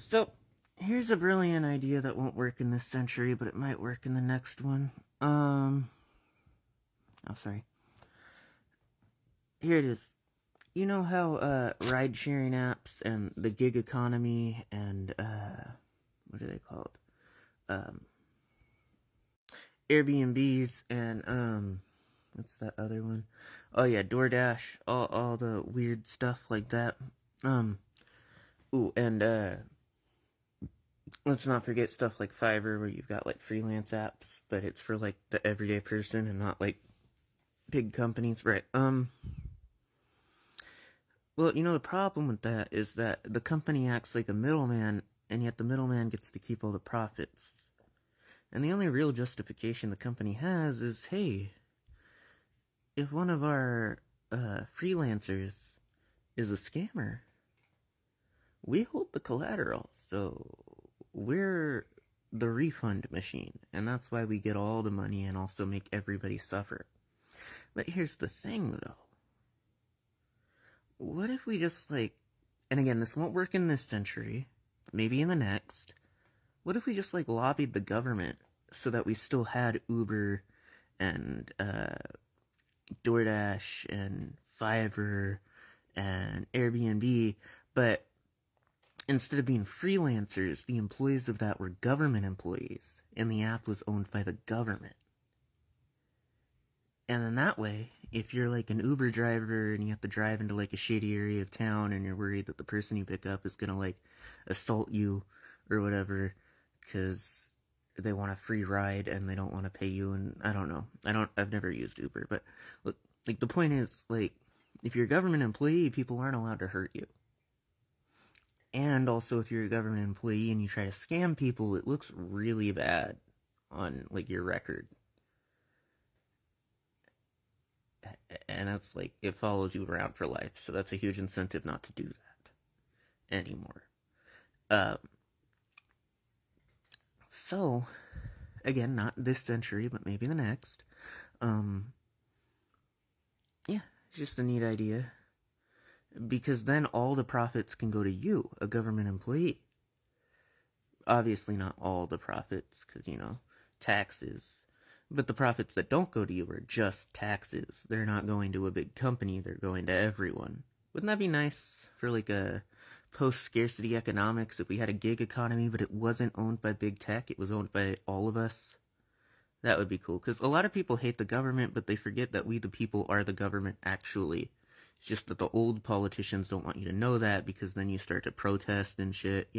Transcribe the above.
So, here's a brilliant idea that won't work in this century, but it might work in the next one. Oh, sorry. Here it is. You know how, ride-sharing apps and the gig economy and, what are they called? Um, Airbnbs and, what's that other one? Oh yeah, DoorDash, all the weird stuff like that. Um, and, let's not forget stuff like Fiverr, where you've got like freelance apps, but it's for like the everyday person and not like big companies, right? Well, the problem with that is that the company acts like a middleman, and yet the middleman gets to keep all the profits. And the only real justification the company has is, hey, if one of our freelancers is a scammer, we hold the collateral, so we're the refund machine, and that's why we get all the money and also make everybody suffer. But here's the thing, though. What if we just, and again, this won't work in this century, maybe in the next. What if we just, lobbied the government so that we still had Uber and, DoorDash and Fiverr and Airbnb, but instead of being freelancers, the employees of that were government employees, and the app was owned by the government. And then that way, if you're like an Uber driver and you have to drive into like a shady area of town and you're worried that the person you pick up is gonna like assault you or whatever because they want a free ride and they don't want to pay you, and I don't know. I've never used Uber, but look, like the point is, like, if you're a government employee, people aren't allowed to hurt you. And also, if you're a government employee and you try to scam people, it looks really bad on like your record. And that's like, it follows you around for life, so that's a huge incentive not to do that anymore. Um, so, again, not this century, but maybe the next. Um, yeah, it's just a neat idea. Because then all the profits can go to you, a government employee. Obviously, not all the profits, because, taxes. But the profits that don't go to you are just taxes. They're not going to a big company, they're going to everyone. Wouldn't that be nice for like a post-scarcity economics if we had a gig economy but it wasn't owned by big tech, it was owned by all of us? That would be cool, because a lot of people hate the government, but they forget that we the people are the government actually. It's just that the old politicians don't want you to know that, because then you start to protest and shit.